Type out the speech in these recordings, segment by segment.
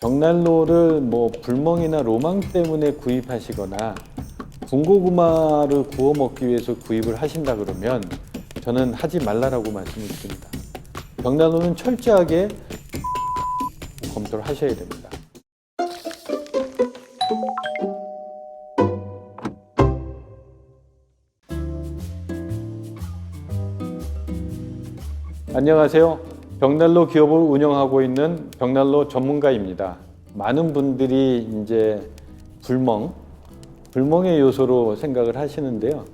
벽난로를 뭐 불멍이나 로망 때문에 구입하시거나 군고구마를 구워 먹기 위해서 구입을 하신다 그러면 저는 하지 말라라고 말씀을 드립니다. 벽난로는 철저하게 검토를 하셔야 됩니다. 안녕하세요. 벽난로 기업을 운영하고 있는 벽난로 전문가입니다. 많은 분들이 이제 불멍의 요소로 생각을 하시는데요.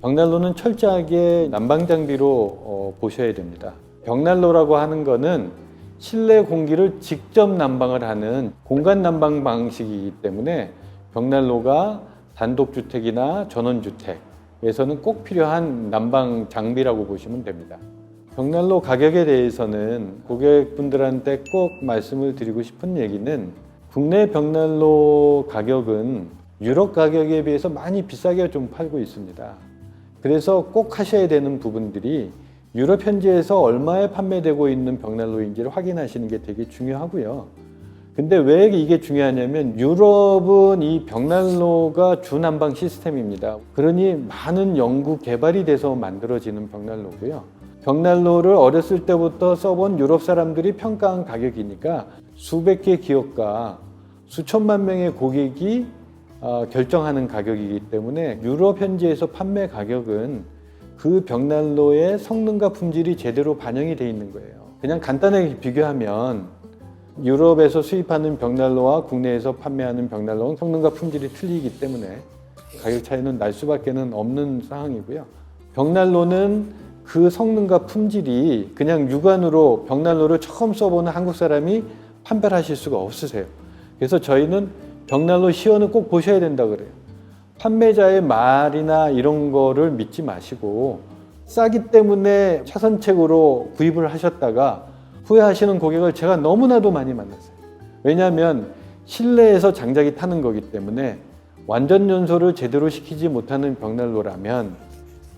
벽난로는 철저하게 난방 장비로 보셔야 됩니다. 벽난로라고 하는 거는 실내 공기를 직접 난방을 하는 공간 난방 방식이기 때문에 벽난로가 단독주택이나 전원주택에서는 꼭 필요한 난방 장비라고 보시면 됩니다. 벽난로 가격에 대해서는 고객분들한테 꼭 말씀을 드리고 싶은 얘기는 국내 벽난로 가격은 유럽 가격에 비해서 많이 비싸게 좀 팔고 있습니다. 그래서 꼭 하셔야 되는 부분들이 유럽 현지에서 얼마에 판매되고 있는 벽난로인지를 확인하시는 게 되게 중요하고요. 근데 왜 이게 중요하냐면 유럽은 이 벽난로가 주난방 시스템입니다. 그러니 많은 연구 개발이 돼서 만들어지는 벽난로고요. 벽난로를 어렸을 때부터 써본 유럽 사람들이 평가한 가격이니까 수백 개 기업과 수천만 명의 고객이 결정하는 가격이기 때문에 유럽 현지에서 판매 가격은 그 벽난로의 성능과 품질이 제대로 반영이 되어 있는 거예요. 그냥 간단하게 비교하면 유럽에서 수입하는 벽난로와 국내에서 판매하는 벽난로는 성능과 품질이 틀리기 때문에 가격 차이는 날 수밖에 없는 상황이고요. 벽난로는 그 성능과 품질이 그냥 육안으로 벽난로를 처음 써보는 한국 사람이 판별하실 수가 없으세요. 그래서 저희는 벽난로 시연을 꼭 보셔야 된다 그래요. 판매자의 말이나 이런 거를 믿지 마시고 싸기 때문에 차선책으로 구입을 하셨다가 후회하시는 고객을 제가 너무나도 많이 만났어요. 왜냐하면 실내에서 장작이 타는 거기 때문에 완전 연소를 제대로 시키지 못하는 벽난로라면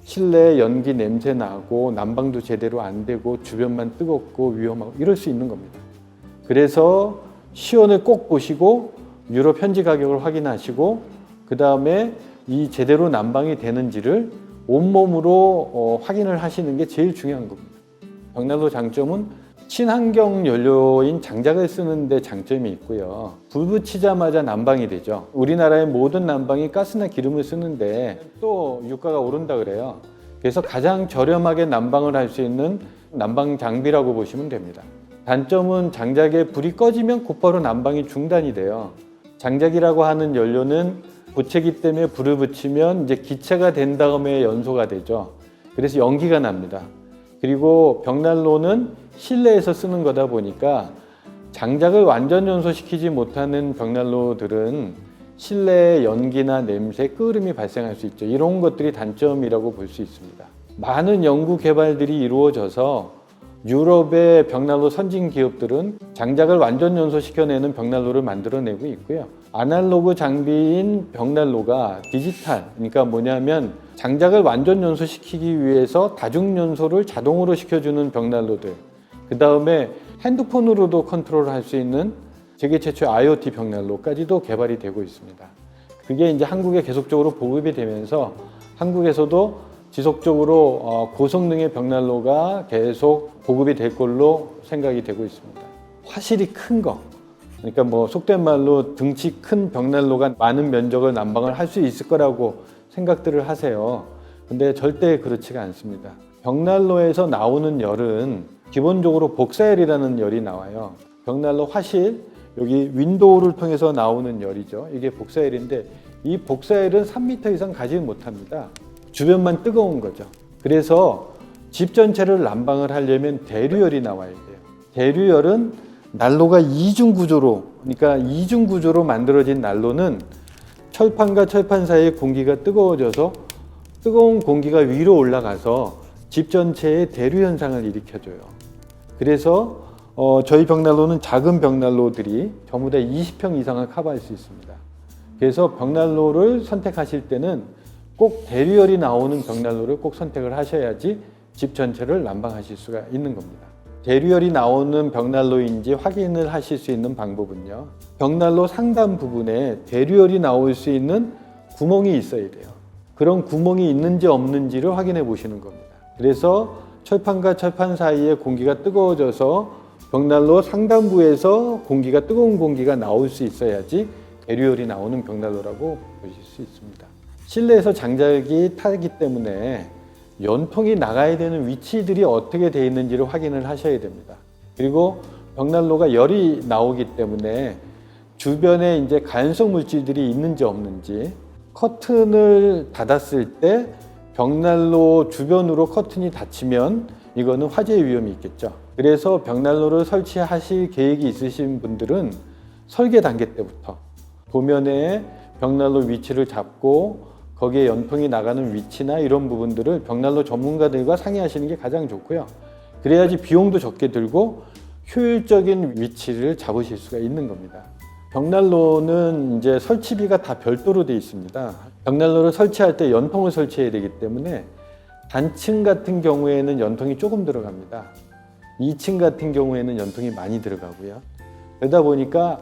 실내에 연기 냄새 나고 난방도 제대로 안 되고 주변만 뜨겁고 위험하고 이럴 수 있는 겁니다. 그래서 시연을 꼭 보시고 유럽 현지 가격을 확인하시고 그 다음에 이 제대로 난방이 되는지를 온몸으로 확인을 하시는 게 제일 중요한 겁니다. 벽난로 장점은 친환경 연료인 장작을 쓰는 데 장점이 있고요. 불 붙이자마자 난방이 되죠. 우리나라의 모든 난방이 가스나 기름을 쓰는데 또 유가가 오른다 그래요. 그래서 가장 저렴하게 난방을 할 수 있는 난방 장비라고 보시면 됩니다. 단점은 장작에 불이 꺼지면 곧바로 난방이 중단이 돼요. 장작이라고 하는 연료는 부채기 때문에 불을 붙이면 이제 기체가 된 다음에 연소가 되죠. 그래서 연기가 납니다. 그리고 벽난로는 실내에서 쓰는 거다 보니까 장작을 완전 연소시키지 못하는 벽난로들은 실내에 연기나 냄새, 끓음이 발생할 수 있죠. 이런 것들이 단점이라고 볼 수 있습니다. 많은 연구 개발들이 이루어져서 유럽의 벽난로 선진 기업들은 장작을 완전 연소시켜내는 벽난로를 만들어내고 있고요. 아날로그 장비인 벽난로가 디지털, 그러니까 뭐냐면 장작을 완전 연소시키기 위해서 다중 연소를 자동으로 시켜주는 벽난로들, 그 다음에 핸드폰으로도 컨트롤할 수 있는 세계 최초의 IoT 벽난로까지도 개발이 되고 있습니다. 그게 이제 한국에 계속적으로 보급이 되면서 한국에서도 지속적으로 고성능의 벽난로가 계속 보급이 될 걸로 생각이 되고 있습니다. 화실이 큰 거, 그러니까 뭐 속된 말로 등치 큰 벽난로가 많은 면적을 난방을 할 수 있을 거라고 생각들을 하세요. 근데 절대 그렇지가 않습니다. 벽난로에서 나오는 열은 기본적으로 복사열이라는 열이 나와요. 벽난로 화실, 여기 윈도우를 통해서 나오는 열이죠. 이게 복사열인데 이 복사열은 3m 이상 가지 못합니다. 주변만 뜨거운 거죠. 그래서 집 전체를 난방을 하려면 대류열이 나와야 돼요. 대류열은 난로가 이중 구조로, 그러니까 이중 구조로 만들어진 난로는 철판과 철판 사이의 공기가 뜨거워져서 뜨거운 공기가 위로 올라가서 집 전체에 대류 현상을 일으켜줘요. 그래서 저희 벽난로는 작은 벽난로들이 전부 다 20평 이상을 커버할 수 있습니다. 그래서 벽난로를 선택하실 때는 꼭 대류열이 나오는 벽난로를 꼭 선택을 하셔야지 집 전체를 난방하실 수가 있는 겁니다. 대류열이 나오는 벽난로인지 확인을 하실 수 있는 방법은요, 벽난로 상단 부분에 대류열이 나올 수 있는 구멍이 있어야 돼요. 그런 구멍이 있는지 없는지를 확인해 보시는 겁니다. 그래서 철판과 철판 사이에 공기가 뜨거워져서 벽난로 상단부에서 뜨거운 공기가 나올 수 있어야지 대류열이 나오는 벽난로라고 보실 수 있습니다. 실내에서 장작이 타기 때문에 연통이 나가야 되는 위치들이 어떻게 되어 있는지를 확인을 하셔야 됩니다. 그리고 벽난로가 열이 나오기 때문에 주변에 이제 가연성 물질들이 있는지 없는지, 커튼을 닫았을 때 벽난로 주변으로 커튼이 닫히면 이거는 화재 위험이 있겠죠. 그래서 벽난로를 설치하실 계획이 있으신 분들은 설계 단계 때부터 도면에 벽난로 위치를 잡고 거기에 연통이 나가는 위치나 이런 부분들을 벽난로 전문가들과 상의하시는 게 가장 좋고요. 그래야지 비용도 적게 들고 효율적인 위치를 잡으실 수가 있는 겁니다. 벽난로는 이제 설치비가 다 별도로 되어 있습니다. 벽난로를 설치할 때 연통을 설치해야 되기 때문에 단층 같은 경우에는 연통이 조금 들어갑니다. 2층 같은 경우에는 연통이 많이 들어가고요. 그러다 보니까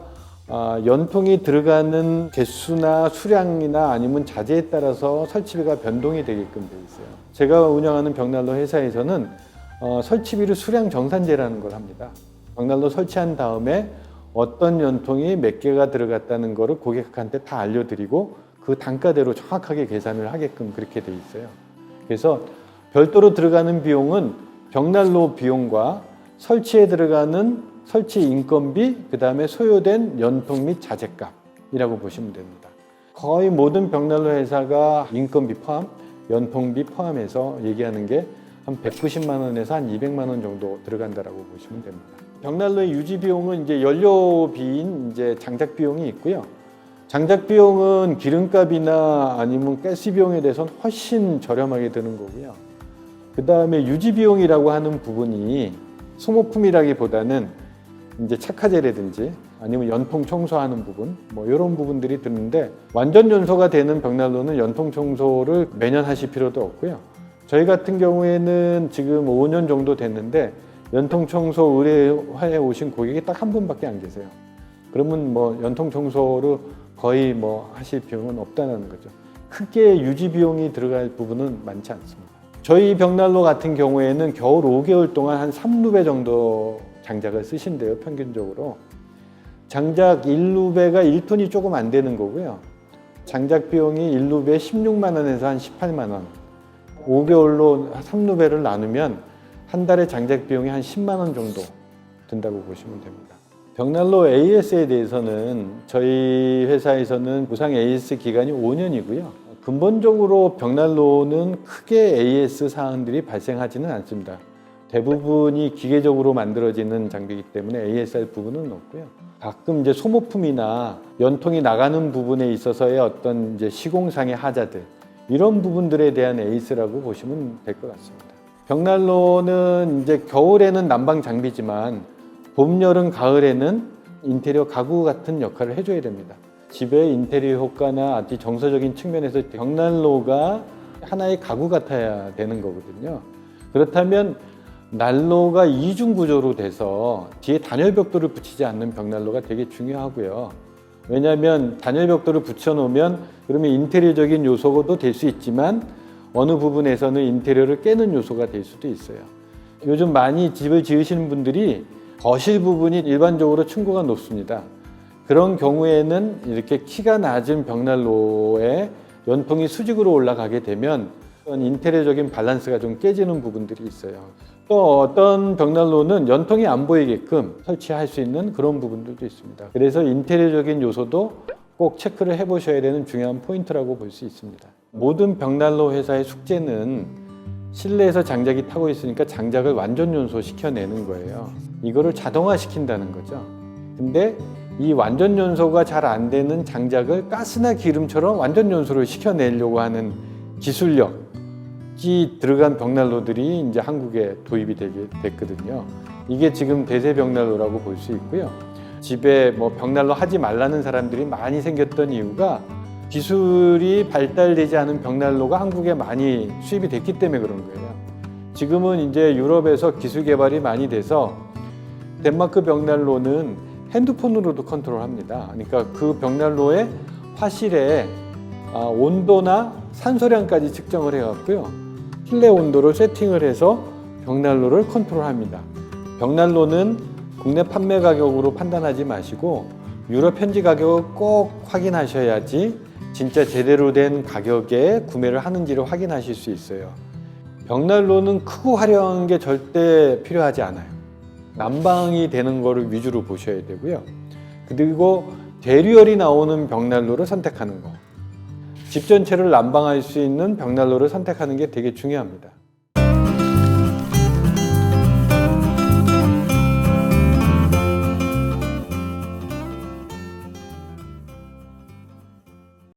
연통이 들어가는 개수나 수량이나 아니면 자재에 따라서 설치비가 변동이 되게끔 되어 있어요. 제가 운영하는 벽난로 회사에서는 설치비를 수량 정산제라는 걸 합니다. 벽난로 설치한 다음에 어떤 연통이 몇 개가 들어갔다는 거를 고객한테 다 알려드리고 그 단가대로 정확하게 계산을 하게끔 그렇게 돼 있어요. 그래서 별도로 들어가는 비용은 벽난로 비용과 설치에 들어가는 설치 인건비, 그 다음에 소요된 연통 및 자재값이라고 보시면 됩니다. 거의 모든 벽난로 회사가 인건비 포함, 연통비 포함해서 얘기하는 게 한 190만 원에서 한 200만 원 정도 들어간다라고 보시면 됩니다. 벽난로의 유지 비용은 이제 연료비인 이제 장작 비용이 있고요. 장작 비용은 기름값이나 아니면 가스 비용에 대해서는 훨씬 저렴하게 드는 거고요. 그 다음에 유지 비용이라고 하는 부분이 소모품이라기보다는 이제 착화제라든지 아니면 연통 청소하는 부분, 뭐 이런 부분들이 드는데, 완전 연소가 되는 벽난로는 연통 청소를 매년 하실 필요도 없고요. 저희 같은 경우에는 지금 5년 정도 됐는데 연통 청소 의뢰해 오신 고객이 딱 한 분밖에 안 계세요. 그러면 뭐 연통 청소를 거의 뭐 하실 비용은 없다는 거죠. 크게 유지 비용이 들어갈 부분은 많지 않습니다. 저희 벽난로 같은 경우에는 겨울 5개월 동안 한 3루베 정도 장작을 쓰신대요, 평균적으로. 장작 1루베가 1톤이 조금 안 되는 거고요. 장작 비용이 1루베에 16만 원에서 한 18만 원. 5개월로 3루베를 나누면 한 달에 장작 비용이 한 10만 원 정도 든다고 보시면 됩니다. 벽난로 AS에 대해서는 저희 회사에서는 무상 AS 기간이 5년이고요. 근본적으로 벽난로는 크게 AS 사항들이 발생하지는 않습니다. 대부분이 기계적으로 만들어지는 장비이기 때문에 AS할 부분은 없고요. 가끔 이제 소모품이나 연통이 나가는 부분에 있어서의 어떤 이제 시공상의 하자들, 이런 부분들에 대한 AS라고 보시면 될 것 같습니다. 벽난로는 이제 겨울에는 난방 장비지만 봄, 여름, 가을에는 인테리어 가구 같은 역할을 해줘야 됩니다. 집의 인테리어 효과나 아주 정서적인 측면에서 벽난로가 하나의 가구 같아야 되는 거거든요. 그렇다면 난로가 이중 구조로 돼서 뒤에 단열 벽돌을 붙이지 않는 벽난로가 되게 중요하고요. 왜냐하면 단열 벽돌을 붙여놓으면 그러면 인테리어적인 요소도 될 수 있지만 어느 부분에서는 인테리어를 깨는 요소가 될 수도 있어요. 요즘 많이 집을 지으시는 분들이 거실 부분이 일반적으로 층고가 높습니다. 그런 경우에는 이렇게 키가 낮은 벽난로에 연통이 수직으로 올라가게 되면 인테리어적인 밸런스가 좀 깨지는 부분들이 있어요. 또 어떤 벽난로는 연통이 안 보이게끔 설치할 수 있는 그런 부분들도 있습니다. 그래서 인테리어적인 요소도 꼭 체크를 해보셔야 되는 중요한 포인트라고 볼 수 있습니다. 모든 벽난로 회사의 숙제는 실내에서 장작이 타고 있으니까 장작을 완전 연소시켜내는 거예요. 이거를 자동화시킨다는 거죠. 근데 이 완전 연소가 잘 안 되는 장작을 가스나 기름처럼 완전 연소를 시켜내려고 하는 기술력이 들어간 벽난로들이 이제 한국에 도입이 되게 됐거든요. 이게 지금 대세 벽난로라고 볼 수 있고요. 집에 뭐 벽난로 하지 말라는 사람들이 많이 생겼던 이유가 기술이 발달되지 않은 벽난로가 한국에 많이 수입이 됐기 때문에 그런 거예요. 지금은 이제 유럽에서 기술 개발이 많이 돼서 덴마크 벽난로는 핸드폰으로도 컨트롤합니다. 그러니까 그 벽난로의 화실의 온도나 산소량까지 측정을 해갖고요. 실내 온도를 세팅을 해서 벽난로를 컨트롤합니다. 벽난로는 국내 판매 가격으로 판단하지 마시고 유럽 현지 가격을 꼭 확인하셔야지 진짜 제대로 된 가격에 구매를 하는지를 확인하실 수 있어요. 벽난로는 크고 화려한 게 절대 필요하지 않아요. 난방이 되는 거를 위주로 보셔야 되고요. 그리고 대류열이 나오는 벽난로를 선택하는 거. 집 전체를 난방할 수 있는 벽난로를 선택하는 게 되게 중요합니다.